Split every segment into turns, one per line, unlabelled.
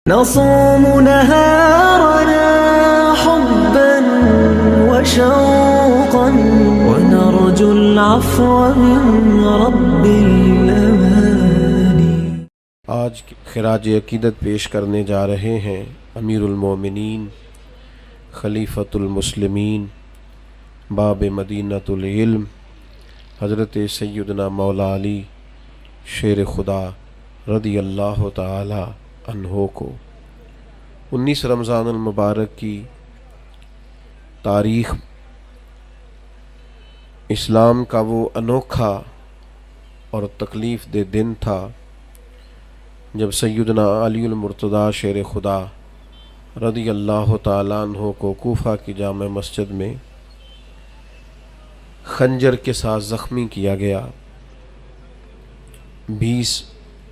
نصوم نهارنا حبا وشوقا ونرجو العفو من رب الأماني۔
آج خراج عقیدت پیش کرنے جا رہے ہیں امیر المومنین خلیفۃ المسلمین باب مدینۃ العلم حضرت سیدنا مولا علی شیر خدا رضی اللہ تعالی عنہ کو 19 رمضان المبارک کی تاریخ اسلام کا وہ انوکھا اور تکلیف دہ دن تھا جب سیدنا علی المرتضیٰ شیر خدا رضی اللہ تعالیٰ عنہ کو کوفہ کی جامع مسجد میں خنجر کے ساتھ زخمی کیا گیا۔ 20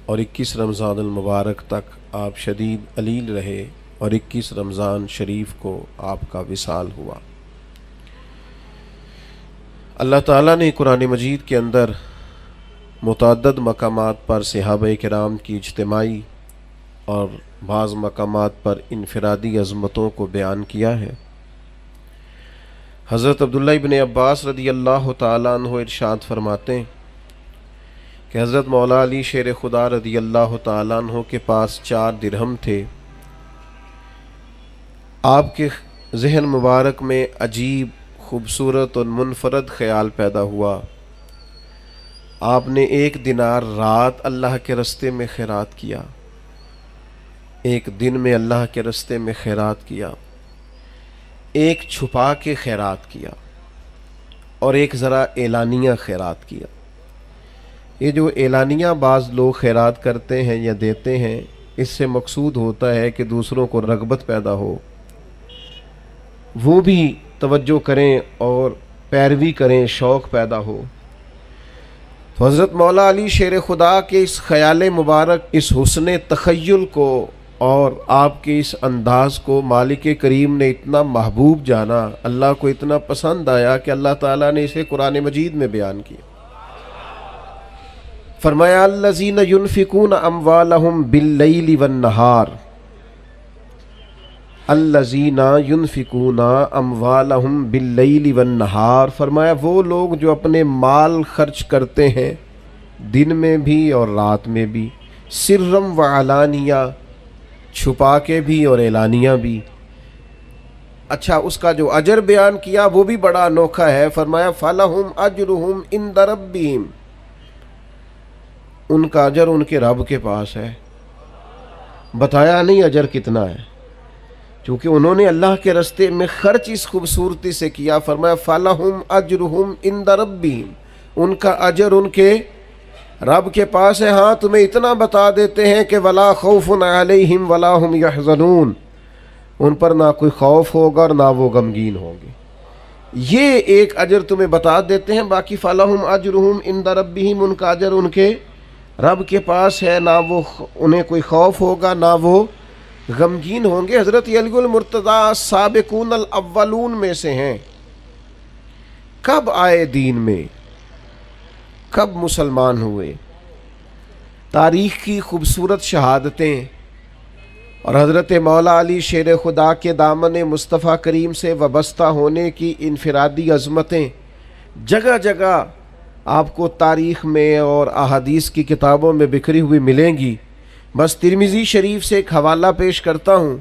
اور 21 رمضان المبارک تک آپ شدید علیل رہے اور 21 رمضان شریف کو آپ کا وصال ہوا۔ اللہ تعالیٰ نے قرآن مجید کے اندر متعدد مقامات پر صحابہ کرام کی اجتماعی اور بعض مقامات پر انفرادی عظمتوں کو بیان کیا ہے۔ حضرت عبداللہ ابن عباس رضی اللہ تعالیٰ عنہ ارشاد فرماتے ہیں کہ حضرت مولا علی شیر خدا رضی اللہ تعالیٰ عنہ کے پاس 4 درہم تھے۔ آپ کے ذہن مبارک میں عجیب خوبصورت اور منفرد خیال پیدا ہوا۔ آپ نے 1 دینار رات اللہ کے رستے میں خیرات کیا، 1 دن میں اللہ کے رستے میں خیرات کیا، 1 چھپا کے خیرات کیا اور 1 ذرا اعلانیہ خیرات کیا۔ یہ جو اعلانیہ بعض لوگ خیرات کرتے ہیں یا دیتے ہیں، اس سے مقصود ہوتا ہے کہ دوسروں کو رغبت پیدا ہو، وہ بھی توجہ کریں اور پیروی کریں، شوق پیدا ہو۔ تو حضرت مولا علی شیر خدا کے اس خیال مبارک، اس حسن تخیل کو اور آپ کے اس انداز کو مالک کریم نے اتنا محبوب جانا، اللہ کو اتنا پسند آیا کہ اللہ تعالیٰ نے اسے قرآن مجید میں بیان کیا۔ فرمایا الذین ينفقون اموالهم باللیل والنہار، الذین ينفقون اموالهم باللیل والنہار، فرمایا وہ لوگ جو اپنے مال خرچ کرتے ہیں دن میں بھی اور رات میں بھی، سرم وعلانیہ، چھپا کے بھی اور اعلانیہ بھی۔ اچھا، اس کا جو اجر بیان کیا وہ بھی بڑا انوکھا ہے۔ فرمایا فَلَهُمْ أَجْرُهُمْ عِنْدَ رَبِّهِمْ، ان کا اجر ان کے رب کے پاس ہے۔ بتایا نہیں اجر کتنا ہے، چونکہ انہوں نے اللہ کے راستے میں خرچ اس خوبصورتی سے کیا۔ فرمایا فَلَهُمْ أَجْرُهُمْ عِنْدَ رَبِّهِمْ، ان کا اجر ان کے رب کے پاس ہے۔ ہاں، تمہیں اتنا بتا دیتے ہیں کہ وَلَا خَوْفٌ عَلَيْهِمْ وَلَا هُمْ يَحْزَنُونَ، ان پر نہ کوئی خوف ہوگا اور نہ وہ غمگین ہوں گے۔ یہ ایک اجر تمہیں بتا دیتے ہیں، باقی فَلَهُمْ أَجْرُهُمْ عِنْدَ رَبِّهِمْ، ان کا اجر ان کے رب کے پاس ہے، نہ وہ انہیں کوئی خوف ہوگا نہ وہ غمگین ہوں گے۔ حضرت علی المرتضیٰ سابقون الاولون میں سے ہیں۔ کب آئے دین میں، کب مسلمان ہوئے، تاریخ کی خوبصورت شہادتیں اور حضرت مولا علی شیر خدا کے دامن مصطفیٰ کریم سے وابستہ ہونے کی انفرادی عظمتیں جگہ جگہ آپ کو تاریخ میں اور احادیث کی کتابوں میں بکھری ہوئی ملیں گی۔ بس ترمذی شریف سے ایک حوالہ پیش کرتا ہوں۔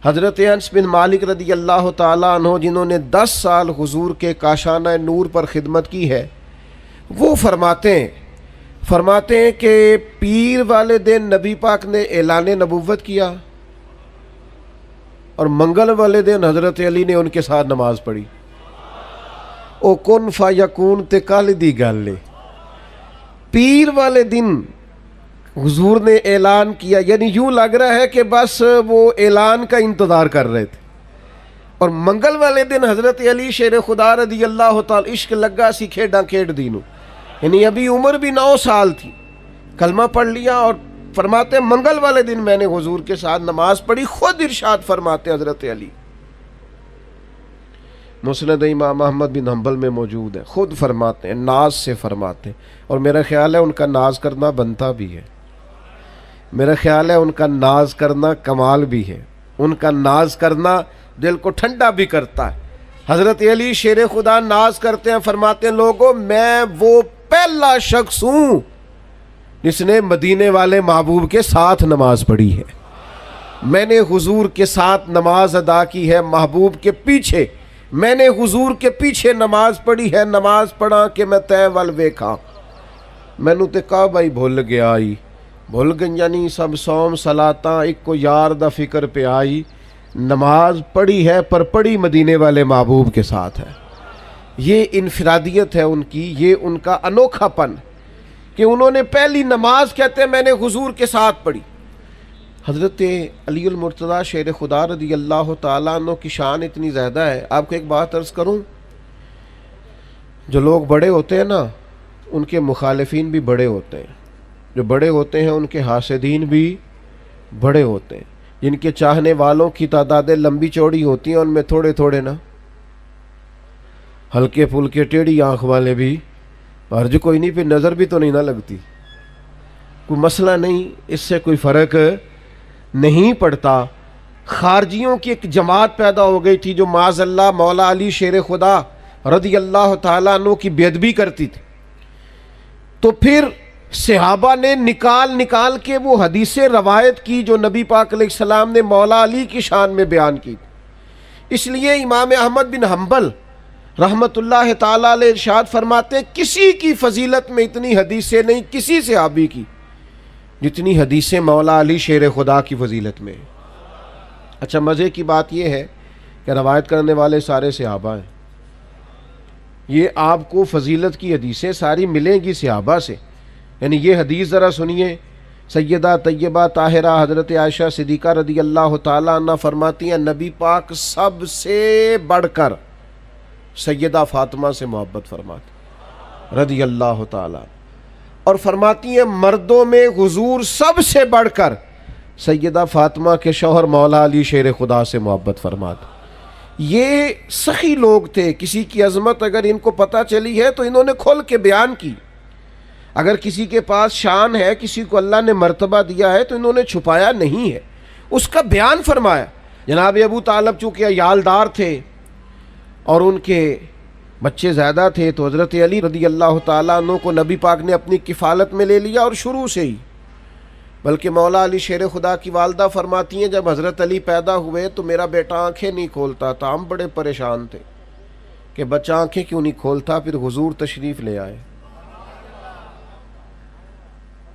حضرت انس بن مالک رضی اللہ تعالیٰ عنہ، جنہوں نے 10 سال حضور کے کاشانہ نور پر خدمت کی ہے، وہ فرماتے ہیں کہ پیر والے دن نبی پاک نے اعلان نبوت کیا اور منگل والے دن حضرت علی نے ان کے ساتھ نماز پڑھی۔ او کن فیکون تے کل دی گل ہے، پیر والے دن حضور نے اعلان کیا، یعنی یوں لگ رہا ہے کہ بس وہ اعلان کا انتظار کر رہے تھے، اور منگل والے دن حضرت علی شیر خدا رضی اللہ تعالی عشق لگا سی کھیڈاں کھیڈ دینوں، یعنی ابھی عمر بھی 9 سال تھی، کلمہ پڑھ لیا، اور فرماتے منگل والے دن میں نے حضور کے ساتھ نماز پڑھی۔ خود ارشاد فرماتے حضرت علی، مسند امام احمد بن حنبل میں موجود ہے، خود فرماتے ہیں، ناز سے فرماتے ہیں، اور میرا خیال ہے ان کا ناز کرنا بنتا بھی ہے۔ میرا خیال ہے ان کا ناز کرنا کمال بھی ہے، ان کا ناز کرنا دل کو ٹھنڈا بھی کرتا ہے۔ حضرت علی شیر خدا ناز کرتے ہیں، فرماتے ہیں لوگوں میں وہ پہلا شخص ہوں جس نے مدینے والے محبوب کے ساتھ نماز پڑھی ہے، میں نے حضور کے ساتھ نماز ادا کی ہے، محبوب کے پیچھے میں نے حضور کے پیچھے نماز پڑھی ہے، نماز پڑھا کہ میں تے ول ویکھاں، مینوں تے کعبہ ہی بھول گیا آئی، بھول گئی سب سوم صلاتاں ایک کو یار دا فکر پہ آئی، نماز پڑھی ہے پر پڑھی مدینے والے محبوب کے ساتھ ہے۔ یہ انفرادیت ہے ان کی، یہ ان کا انوکھا پن کہ انہوں نے پہلی نماز کہتے ہیں میں نے حضور کے ساتھ پڑھی۔ حضرت علی المرتضیٰ شیر خدا رضی اللہ تعالیٰ عنہ کی شان اتنی زیادہ ہے۔ آپ کو ایک بات عرض کروں، جو لوگ بڑے ہوتے ہیں نا ان کے مخالفین بھی بڑے ہوتے ہیں، جو بڑے ہوتے ہیں ان کے حاسدین بھی بڑے ہوتے ہیں، جن کے چاہنے والوں کی تعدادیں لمبی چوڑی ہوتی ہیں ان میں تھوڑے تھوڑے نا ہلکے پھلکے ٹیڑھی آنکھ والے بھی، حرج کوئی نہیں، پھر نظر بھی تو نہیں نہ لگتی، کوئی مسئلہ نہیں، اس سے کوئی فرق نہیں پڑتا۔ خارجیوں کی ایک جماعت پیدا ہو گئی تھی جو معاذ اللہ مولا علی شیر خدا رضی اللہ تعالیٰ عنہ کی بے ادبی کرتی تھی، تو پھر صحابہ نے نکال کے وہ حدیثیں روایت کی جو نبی پاک علیہ السلام نے مولا علی کی شان میں بیان کی۔ اس لیے امام احمد بن حنبل رحمت اللہ تعالیٰ علیہ ارشاد فرماتے کسی کی فضیلت میں اتنی حدیثیں نہیں کسی صحابی کی جتنی حدیثیں مولا علی شیر خدا کی فضیلت میں۔ اچھا مزے کی بات یہ ہے کہ روایت کرنے والے سارے صحابہ ہیں، یہ آپ کو فضیلت کی حدیثیں ساری ملیں گی صحابہ سے، یعنی یہ حدیث ذرا سنیے، سیدہ طیبہ طاہرہ حضرت عائشہ صدیقہ رضی اللہ تعالیٰ عنہ فرماتی ہیں نبی پاک سب سے بڑھ کر سیدہ فاطمہ سے محبت فرماتی رضی اللہ تعالیٰ، اور فرماتی ہیں مردوں میں حضور سب سے بڑھ کر سیدہ فاطمہ کے شوہر مولا علی شیر خدا سے محبت فرماتے۔ یہ سخی لوگ تھے، کسی کی عظمت اگر ان کو پتہ چلی ہے تو انہوں نے کھول کے بیان کی، اگر کسی کے پاس شان ہے، کسی کو اللہ نے مرتبہ دیا ہے تو انہوں نے چھپایا نہیں ہے، اس کا بیان فرمایا۔ جناب ابو طالب چونکہ عیالدار تھے اور ان کے بچے زیادہ تھے تو حضرت علی رضی اللہ تعالیٰ عنہ کو نبی پاک نے اپنی کفالت میں لے لیا، اور شروع سے ہی، بلکہ مولا علی شیر خدا کی والدہ فرماتی ہیں جب حضرت علی پیدا ہوئے تو میرا بیٹا آنکھیں نہیں کھولتا تھا، ہم بڑے پریشان تھے کہ بچہ آنکھیں کیوں نہیں کھولتا، پھر حضور تشریف لے آئے،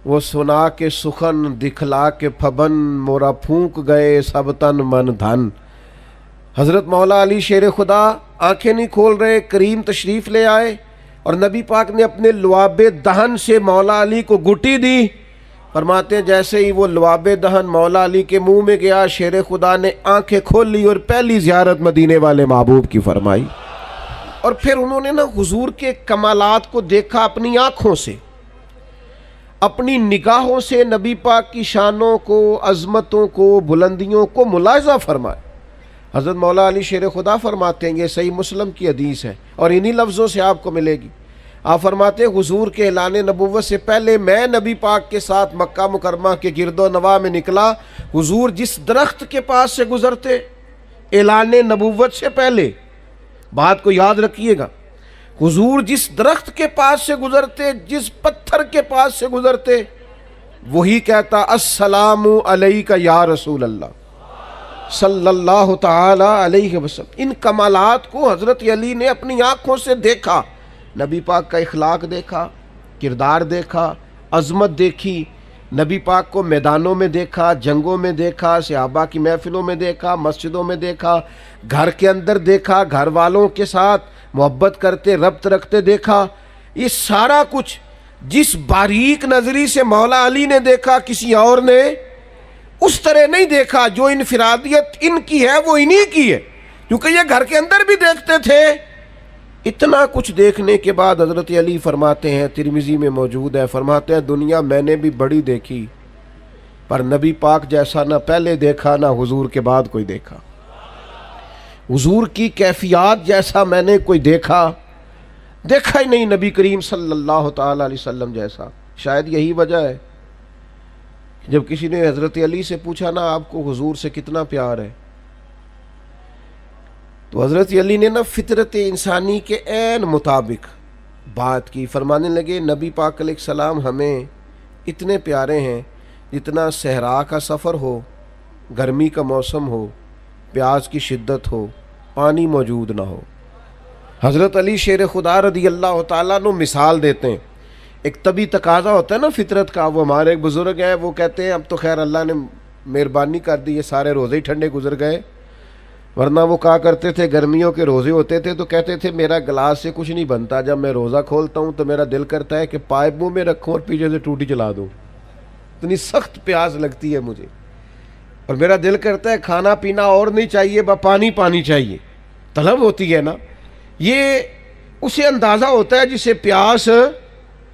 وہ سنا کے سخن دکھلا کے پھبن مورا پھونک گئے سب تن من دھن۔ حضرت مولا علی شیر خدا آنکھیں نہیں کھول رہے، کریم تشریف لے آئے اور نبی پاک نے اپنے لعاب دہن سے مولا علی کو گھٹی دی۔ فرماتے ہیں جیسے ہی وہ لعاب دہن مولا علی کے منہ میں گیا شیر خدا نے آنکھیں کھول لی اور پہلی زیارت مدینے والے محبوب کی فرمائی، اور پھر انہوں نے نا حضور کے کمالات کو دیکھا اپنی آنکھوں سے، اپنی نگاہوں سے نبی پاک کی شانوں کو، عظمتوں کو، بلندیوں کو ملاحظہ فرمائے۔ حضرت مولا علی شیر خدا فرماتے ہیں، یہ صحیح مسلم کی حدیث ہے اور انہی لفظوں سے آپ کو ملے گی، آپ فرماتے ہیں حضور کے اعلان نبوت سے پہلے میں نبی پاک کے ساتھ مکہ مکرمہ کے گرد و نواح میں نکلا، حضور جس درخت کے پاس سے گزرتے اعلان نبوت سے پہلے، بات کو یاد رکھیے گا، حضور جس درخت کے پاس سے گزرتے، جس پتھر کے پاس سے گزرتے، وہی کہتا السلام علیکہ یا رسول اللہ صلی اللہ تعالی علیہ وسلم۔ ان کمالات کو حضرت علی نے اپنی آنکھوں سے دیکھا، نبی پاک کا اخلاق دیکھا، کردار دیکھا، عظمت دیکھی، نبی پاک کو میدانوں میں دیکھا، جنگوں میں دیکھا، صحابہ کی محفلوں میں دیکھا، مسجدوں میں دیکھا، گھر کے اندر دیکھا، گھر والوں کے ساتھ محبت کرتے ربط رکھتے دیکھا۔ یہ سارا کچھ جس باریک نظری سے مولا علی نے دیکھا کسی اور نے اس طرح نہیں دیکھا، جو انفرادیت ان کی ہے وہ انہی کی ہے، کیونکہ یہ گھر کے اندر بھی دیکھتے تھے۔ اتنا کچھ دیکھنے کے بعد حضرت علی فرماتے ہیں، ترمذی میں موجود ہے، فرماتے ہیں دنیا میں نے بھی بڑی دیکھی پر نبی پاک جیسا نہ پہلے دیکھا نہ حضور کے بعد کوئی دیکھا، حضور کی کیفیات جیسا میں نے کوئی دیکھا ہی نہیں نبی کریم صلی اللہ تعالی علیہ وسلم جیسا۔ شاید یہی وجہ ہے جب کسی نے حضرت علی سے پوچھا نا آپ کو حضور سے کتنا پیار ہے، تو حضرت علی نے نا فطرت انسانی کے عین مطابق بات کی، فرمانے لگے نبی پاک علیہ السلام ہمیں اتنے پیارے ہیں جتنا صحرا کا سفر ہو، گرمی کا موسم ہو، پیاس کی شدت ہو، پانی موجود نہ ہو۔ حضرت علی شیر خدا رضی اللہ تعالیٰ عنہ مثال دیتے ہیں، ایک طبی تقاضا ہوتا ہے نا فطرت کا۔ وہ ہمارے ایک بزرگ ہیں، وہ کہتے ہیں اب تو خیر اللہ نے مہربانی کر دی، یہ سارے روزے ہی ٹھنڈے گزر گئے، ورنہ وہ کہا کرتے تھے گرمیوں کے روزے ہوتے تھے تو کہتے تھے میرا گلاس سے کچھ نہیں بنتا، جب میں روزہ کھولتا ہوں تو میرا دل کرتا ہے کہ پائپ منہ میں رکھوں اور پیچھے سے ٹوٹی چلا دوں، اتنی سخت پیاس لگتی ہے مجھے، اور میرا دل کرتا ہے کھانا پینا اور نہیں چاہیے، پانی پانی چاہیے، طلب ہوتی ہے نا۔ یہ اسے اندازہ ہوتا ہے جسے پیاس۔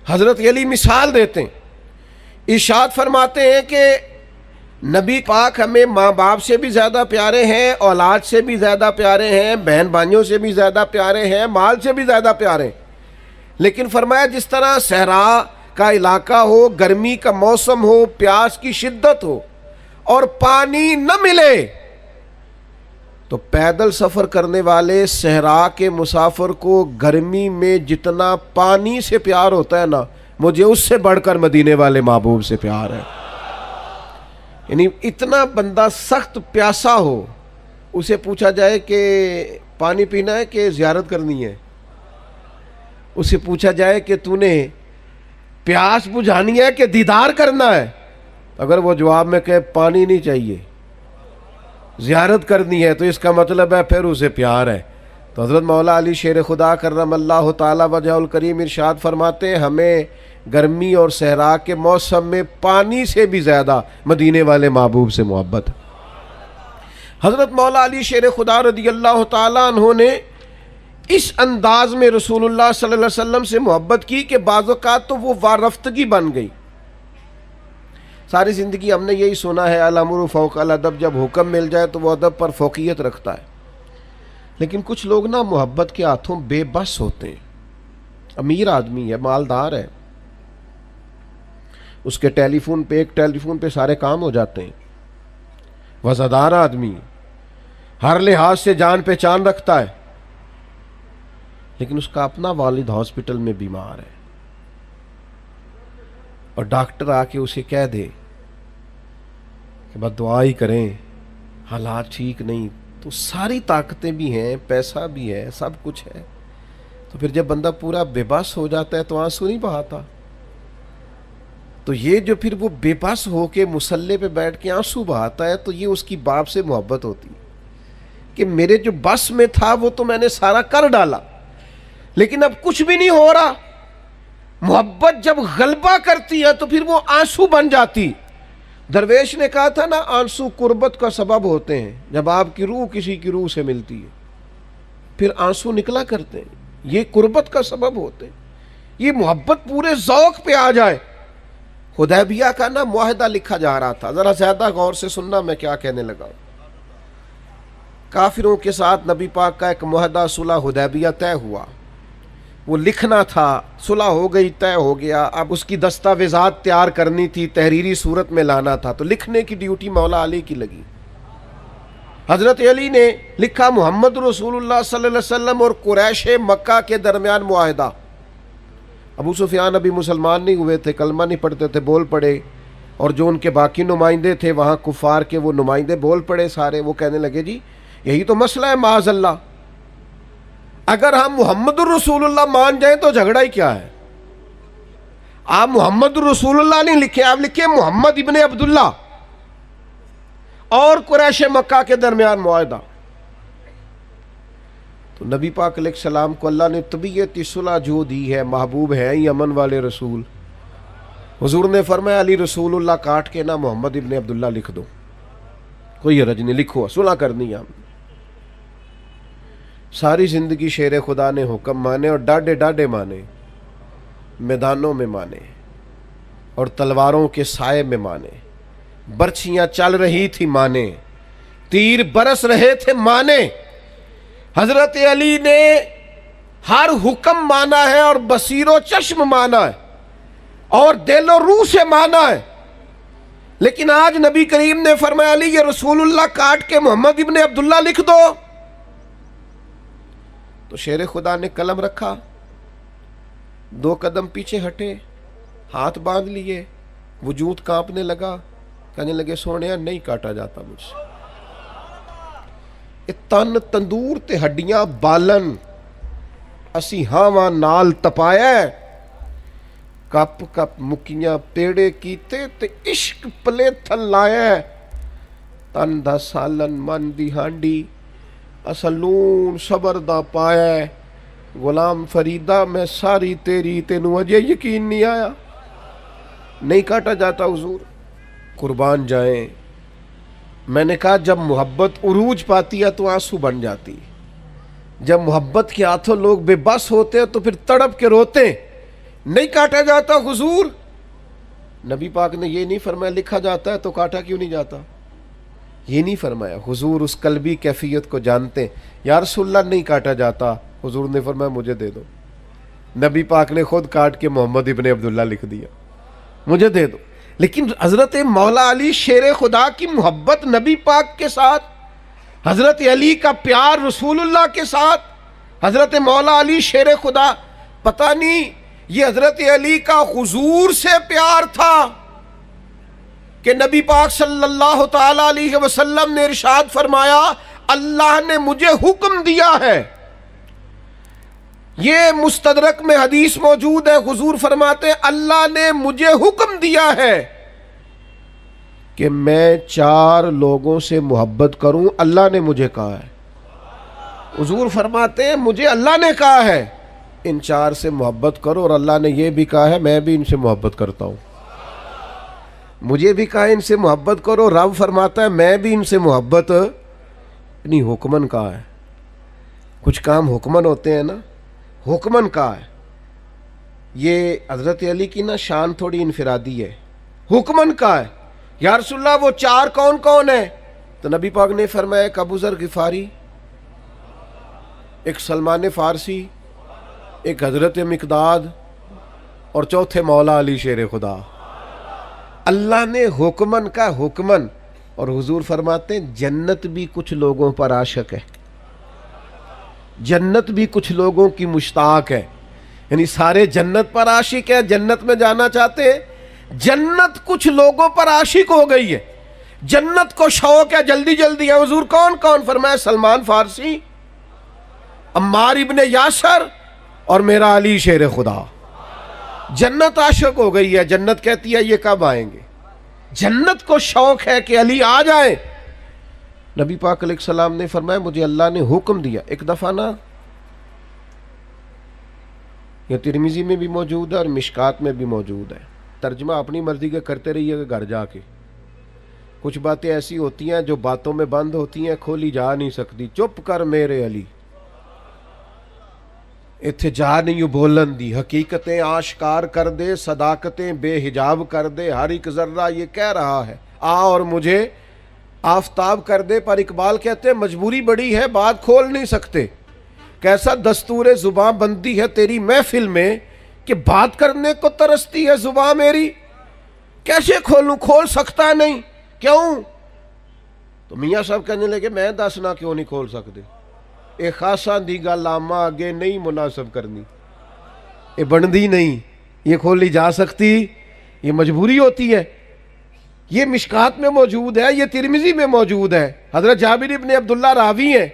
حضرت علی مثال دیتے ہیں، ارشاد فرماتے ہیں کہ نبی پاک ہمیں ماں باپ سے بھی زیادہ پیارے ہیں، اولاد سے بھی زیادہ پیارے ہیں، بہن بھائیوں سے بھی زیادہ پیارے ہیں، مال سے بھی زیادہ پیارے ہیں، لیکن فرمایا جس طرح صحرا کا علاقہ ہو، گرمی کا موسم ہو، پیاس کی شدت ہو اور پانی نہ ملے تو پیدل سفر کرنے والے صحرا کے مسافر کو گرمی میں جتنا پانی سے پیار ہوتا ہے نا، مجھے اس سے بڑھ کر مدینے والے محبوب سے پیار ہے۔ یعنی اتنا بندہ سخت پیاسا ہو، اسے پوچھا جائے کہ پانی پینا ہے کہ زیارت کرنی ہے، اسے پوچھا جائے کہ تو نے پیاس بجھانی ہے کہ دیدار کرنا ہے، اگر وہ جواب میں کہے پانی نہیں چاہیے زیارت کرنی ہے، تو اس کا مطلب ہے پھر اسے پیار ہے۔ تو حضرت مولا علی شیر خدا کرم اللہ تعالی وجہ الکریم ارشاد فرماتے ہیں ہمیں گرمی اور صحرا کے موسم میں پانی سے بھی زیادہ مدینے والے محبوب سے محبت ہے۔ حضرت مولا علی شیر خدا رضی اللہ تعالیٰ عنہ نے اس انداز میں رسول اللہ صلی اللہ علیہ وسلم سے محبت کی کہ بعض اوقات تو وہ وارفتگی بن گئی۔ ساری زندگی ہم نے یہی سنا ہے الامر فوق الادب، جب حکم مل جائے تو وہ ادب پر فوقیت رکھتا ہے، لیکن کچھ لوگ نا محبت کے ہاتھوں بے بس ہوتے ہیں۔ امیر آدمی ہے، مالدار ہے، اس کے ایک ٹیلی فون پہ سارے کام ہو جاتے ہیں، وزادار آدمی، ہر لحاظ سے جان پہچان رکھتا ہے، لیکن اس کا اپنا والد ہاسپٹل میں بیمار ہے اور ڈاکٹر آ کے اسے کہہ دے کہ بس دعا ہی کریں، حالات ٹھیک نہیں، تو ساری طاقتیں بھی ہیں، پیسہ بھی ہے، سب کچھ ہے، تو پھر جب بندہ پورا بے بس ہو جاتا ہے تو آنسو نہیں بہاتا۔ تو یہ جو پھر وہ بے بس ہو کے مصلے پہ بیٹھ کے آنسو بہاتا ہے، تو یہ اس کی باپ سے محبت ہوتی ہے کہ میرے جو بس میں تھا وہ تو میں نے سارا کر ڈالا، لیکن اب کچھ بھی نہیں ہو رہا۔ محبت جب غلبہ کرتی ہے تو پھر وہ آنسو بن جاتی۔ درویش نے کہا تھا نا آنسو قربت کا سبب ہوتے ہیں، جب آپ کی روح کسی کی روح سے ملتی ہے پھر آنسو نکلا کرتے ہیں، یہ قربت کا سبب ہوتے ہیں۔ یہ محبت پورے ذوق پہ آ جائے۔ حدیبیہ کا نا معاہدہ لکھا جا رہا تھا، ذرا زیادہ غور سے سننا میں کیا کہنے لگا ہوں۔ کافروں کے ساتھ نبی پاک کا ایک معاہدہ صلح حدیبیہ طے ہوا، وہ لکھنا تھا، صلح ہو گئی، طے ہو گیا، اب اس کی دستاویزات تیار کرنی تھی، تحریری صورت میں لانا تھا، تو لکھنے کی ڈیوٹی مولا علی کی لگی۔ حضرت علی نے لکھا محمد رسول اللہ صلی اللہ علیہ وسلم اور قریش مکہ کے درمیان معاہدہ۔ ابو سفیان ابھی مسلمان نہیں ہوئے تھے، کلمہ نہیں پڑھتے تھے، بول پڑے، اور جو ان کے باقی نمائندے تھے وہاں کفار کے، وہ نمائندے بول پڑے سارے، وہ کہنے لگے جی یہی تو مسئلہ ہے معاذ اللہ، اگر ہم محمد الرسول اللہ مان جائیں تو جھگڑا ہی کیا ہے؟ آپ محمد الرسول اللہ نہیں لکھے، آپ لکھے محمد ابن عبداللہ اور قریش مکہ کے درمیان معاہدہ۔ تو نبی پاک علیہ السلام کو اللہ نے طبیعت صلح جو دی ہے، محبوب ہیں ہی امن والے رسول، حضور نے فرمایا علی رسول اللہ کاٹ کے نا محمد ابن عبداللہ لکھ دو، کوئی حرج نہیں، لکھو، صلح کرنی ہے ہم۔ ساری زندگی شیر خدا نے حکم مانے اور ڈاڈے ڈاڈے مانے، میدانوں میں مانے اور تلواروں کے سائے میں مانے، برچھیاں چل رہی تھی مانے، تیر برس رہے تھے مانے۔ حضرت علی نے ہر حکم مانا ہے اور بصیر و چشم مانا ہے اور دل و روح سے مانا ہے۔ لیکن آج نبی کریم نے فرمایا علی یہ رسول اللہ کاٹ کے محمد ابن عبداللہ لکھ دو. تو شیر خدا نے قلم رکھا, 2 قدم پیچھے ہٹے, ہاتھ باندھ لیے, وجود کانپنے لگا, کہنے لگے سونیا نہیں کاٹا جاتا مجھ سے. تن تندور تے ہڈیاں بالن اسی ہاواں نال تپایا, کپ کپ مکیاں پیڑے کیتے تے عشق پلے تھل لایا. تن دا سالن من دی ہانڈی اسلون صبر دا پایا. غلام فریدہ میں ساری تیری تینوں اجے یقین نہیں آیا. نہیں کاٹا جاتا حضور. قربان جائیں, میں نے کہا جب محبت عروج پاتی ہے تو آنسو بن جاتی. جب محبت کے ہاتھوں لوگ بے بس ہوتے ہیں تو پھر تڑپ کے روتے ہیں. نہیں کاٹا جاتا حضور. نبی پاک نے یہ نہیں فرمایا لکھا جاتا ہے تو کاٹا کیوں نہیں جاتا, یہ نہیں فرمایا. حضور اس قلبی کیفیت کو جانتے ہیں. یا رسول اللہ نہیں کاٹا جاتا, حضور نے فرمایا مجھے دے دو. نبی پاک نے خود کاٹ کے محمد ابن عبداللہ لکھ دیا, مجھے دے دو. لیکن حضرت مولا علی شیر خدا کی محبت نبی پاک کے ساتھ, حضرت علی کا پیار رسول اللہ کے ساتھ, حضرت مولا علی شیر خدا, پتہ نہیں یہ حضرت علی کا حضور سے پیار تھا کہ نبی پاک صلی اللہ تعالی علیہ وسلم نے ارشاد فرمایا اللہ نے مجھے حکم دیا ہے. یہ مستدرک میں حدیث موجود ہے. حضور فرماتے ہیں اللہ نے مجھے حکم دیا ہے کہ میں 4 لوگوں سے محبت کروں. اللہ نے مجھے کہا ہے. حضور فرماتے ہیں مجھے اللہ نے کہا ہے ان 4 سے محبت کرو, اور اللہ نے یہ بھی کہا ہے میں بھی ان سے محبت کرتا ہوں. مجھے بھی کہا ہے ان سے محبت کرو. رب فرماتا ہے میں بھی ان سے محبت نہیں. حکمن کہا ہے. کچھ کام حکمن ہوتے ہیں نا, حکمن کہا ہے. یہ حضرت علی کی نا شان تھوڑی انفرادی ہے. حکمن کہا ہے یا رسول اللہ وہ 4 کون کون ہیں؟ تو نبی پاک نے فرمایا ایک ابو ذر غفاری, ایک سلمان فارسی, ایک حضرت مقداد, اور چوتھے مولا علی شیر خدا. اللہ نے حکمن کا حکمن. اور حضور فرماتے ہیں جنت بھی کچھ لوگوں پر عاشق ہے, جنت بھی کچھ لوگوں کی مشتاق ہے. یعنی سارے جنت پر عاشق ہیں, جنت میں جانا چاہتے ہیں. جنت کچھ لوگوں پر عاشق ہو گئی ہے, جنت کو شوق ہے, جلدی جلدی ہے. حضور کون کون؟ فرمایا سلمان فارسی, عمار ابن یاسر, اور میرا علی شیر خدا. جنت عاشق ہو گئی ہے. جنت کہتی ہے یہ کب آئیں گے. جنت کو شوق ہے کہ علی آ جائیں. نبی پاک علیہ السلام نے فرمایا مجھے اللہ نے حکم دیا. ایک دفعہ نا یہ ترمذی میں بھی موجود ہے اور مشکات میں بھی موجود ہے. ترجمہ اپنی مرضی کے کرتے رہیے گا گھر جا کے. کچھ باتیں ایسی ہوتی ہیں جو باتوں میں بند ہوتی ہیں, کھولی جا نہیں سکتی. چپ کر میرے علی, اتھے جا نہیں بولن دی. حقیقتیں آشکار کر دے, صداقتیں بے حجاب کر دے. ہر ایک ذرہ یہ کہہ رہا ہے آ اور مجھے آفتاب کر دے. پر اقبال کہتے ہیں مجبوری بڑی ہے بات کھول نہیں سکتے. کیسا دستور زباں بندی ہے تیری محفل میں کہ بات کرنے کو ترستی ہے زباں میری. کیسے کھولوں, کھول سکتا نہیں. کیوں؟ تو میاں صاحب کہنے لگے میں دسنا کیوں نہیں کھول سکتے. اے خاصا دی گل آما اگے نہیں مناسب کرنی, اے بندی نہیں, یہ کھولی جا سکتی, یہ مجبوری ہوتی ہے. یہ مشکات میں موجود ہے, یہ ترمذی میں موجود ہے. حضرت جابر ابن عبداللہ راوی ہیں,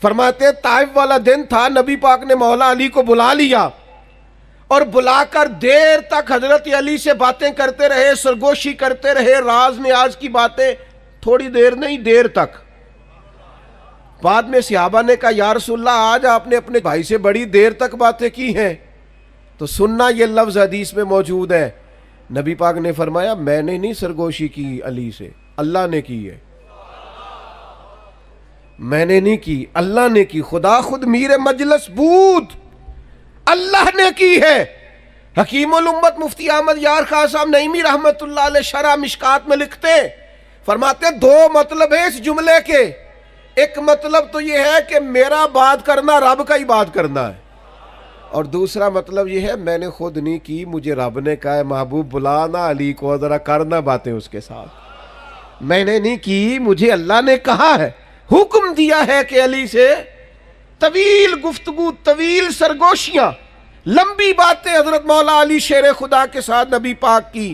فرماتے ہیں طائف والا دن تھا, نبی پاک نے مولا علی کو بلا لیا اور بلا کر دیر تک حضرت علی سے باتیں کرتے رہے, سرگوشی کرتے رہے, راز نیاز کی باتیں. تھوڑی دیر نہیں, دیر تک. بعد میں صحابہ نے کہا یا رسول اللہ آج آپ نے اپنے بھائی سے بڑی دیر تک باتیں کی ہیں. تو سننا یہ لفظ حدیث میں موجود ہے. نبی پاک نے فرمایا میں نے نہیں سرگوشی کی علی سے, اللہ نے کی ہے. میں نے نہیں کی, اللہ نے کی. خدا خود میر مجلس بود, اللہ نے کی ہے. حکیم الامت مفتی احمد یار خان صاحب نعیمی رحمت اللہ علیہ شرح مشکات میں لکھتے, فرماتے 2 مطلب ہے اس جملے کے. ایک مطلب تو یہ ہے کہ میرا بات کرنا رب کا ہی بات کرنا ہے. اور دوسرا مطلب یہ ہے میں نے خود نہیں کی، مجھے رب نے کہا ہے محبوب بلانا علی کو، ذرا کرنا باتیں اس کے ساتھ، میں نے نہیں کی، مجھے اللہ نے کہا ہے، حکم دیا ہے کہ علی سے طویل گفتگو، طویل سرگوشیاں، لمبی باتیں حضرت مولا علی شیر خدا کے ساتھ نبی پاک کی۔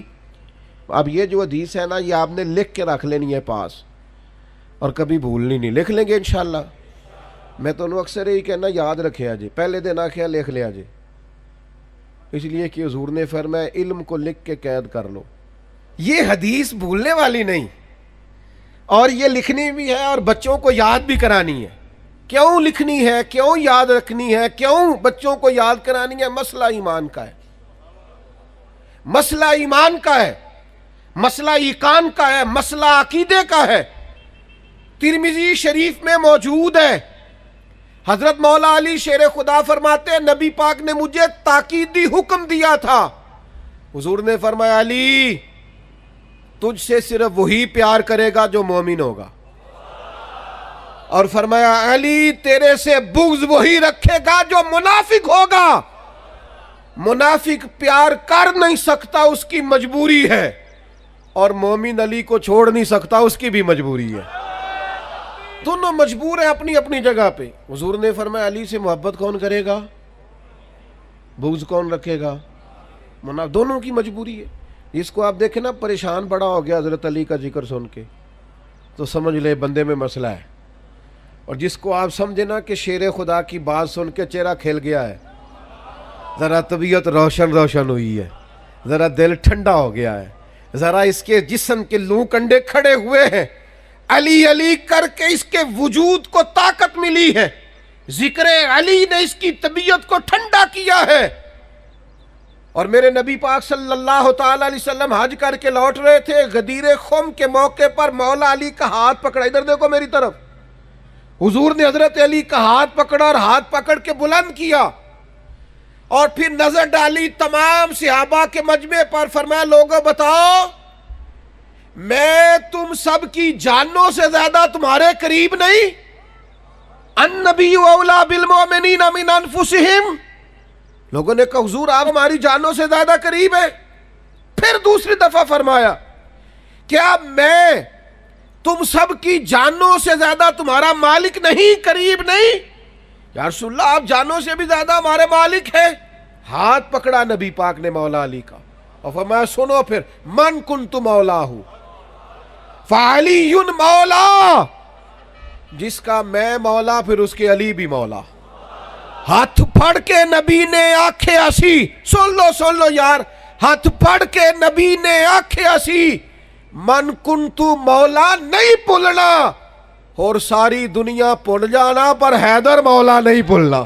اب یہ جو حدیث ہے نا، یہ آپ نے لکھ کے رکھ لینی ہے پاس، اور کبھی بھولنی نہیں، لکھ لیں گے انشاءاللہ۔ میں تو انہوں اکثر ہی کہنا یاد رکھے آجے، پہلے دن آخیا لکھ لے آجے، اس لیے کہ حضور نے فرمایا علم کو لکھ کے قید کر لو۔ یہ حدیث بھولنے والی نہیں، اور یہ لکھنی بھی ہے اور بچوں کو یاد بھی کرانی ہے۔ کیوں لکھنی ہے، کیوں یاد رکھنی ہے، کیوں بچوں کو یاد کرانی ہے؟ مسئلہ ایمان کا ہے، مسئلہ ایمان کا ہے، مسئلہ ایقان کا ہے، مسئلہ عقیدے کا ہے۔ ترمذی شریف میں موجود ہے، حضرت مولا علی شیر خدا فرماتے ہیں نبی پاک نے مجھے تاکیدی حکم دیا تھا، حضور نے فرمایا علی تجھ سے صرف وہی پیار کرے گا جو مومن ہوگا، اور فرمایا علی تیرے سے بغض وہی رکھے گا جو منافق ہوگا، منافق پیار کر نہیں سکتا، اس کی مجبوری ہے، اور مومن علی کو چھوڑ نہیں سکتا، اس کی بھی مجبوری ہے، دونوں مجبور ہیں اپنی اپنی جگہ پہ۔ حضور نے فرمایا علی سے محبت کون کرے گا، بغض کون رکھے گا، دونوں کی مجبوری ہے۔ اس کو آپ دیکھیں نا پریشان بڑا ہو گیا حضرت علی کا ذکر سن کے، تو سمجھ لے بندے میں مسئلہ ہے، اور جس کو آپ سمجھے نا کہ شیر خدا کی بات سن کے چہرہ کھل گیا ہے، ذرا طبیعت روشن روشن ہوئی ہے، ذرا دل ٹھنڈا ہو گیا ہے، ذرا اس کے جسم کے لو کنڈے کھڑے ہوئے ہیں، علی علی کر کے اس کے وجود کو طاقت ملی ہے، ذکر علی نے اس کی طبیعت کو ٹھنڈا کیا ہے۔ اور میرے نبی پاک صلی اللہ تعالی علیہ وسلم حج کر کے لوٹ رہے تھے، غدیر خم کے موقع پر مولا علی کا ہاتھ پکڑا، ادھر دیکھو میری طرف، حضور نے حضرت علی کا ہاتھ پکڑا اور ہاتھ پکڑ کے بلند کیا، اور پھر نظر ڈالی تمام صحابہ کے مجمع پر، فرمایا لوگوں بتاؤ میں تم سب کی جانوں سے زیادہ تمہارے قریب نہیں؟ النبی اولا بالمؤمنین من انفسہم، لوگوں نے کہا حضور آپ ہماری جانوں سے زیادہ قریب ہیں۔ پھر دوسری دفعہ فرمایا کیا میں تم سب کی جانوں سے زیادہ تمہارا مالک نہیں، قریب نہیں؟ یا رسول اللہ آپ جانوں سے بھی زیادہ ہمارے مالک ہیں۔ ہاتھ پکڑا نبی پاک نے مولا علی کا اور فرمایا سنو پھر، من کنت مولاہ فعلی مولا، جس کا میں مولا پھر اس کے علی بھی مولا۔ ہاتھ پھڑ کے نبی نے آنکھیں ہنسی، سن لو یار، ہاتھ پھڑ کے نبی نے آنکھیں ہنسی، من کنتو مولا نہیں بھولنا، اور ساری دنیا بھول جانا پر حیدر مولا نہیں بھولنا۔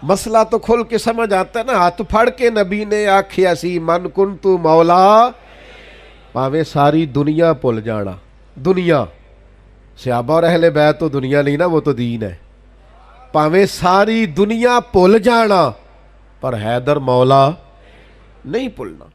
مسئلہ تو کھل کے سمجھ آتا ہے نا، ہاتھ پھڑ کے نبی نے آنکھیں ہنسی، من کنتو مولا، پاوے ساری دنیا بھول جانا، دنیا صحابہ اور اہل بیت تو دنیا نہیں نا، وہ تو دین ہے، پاوے ساری دنیا بھول جانا پر حیدر مولا نہیں بھولنا۔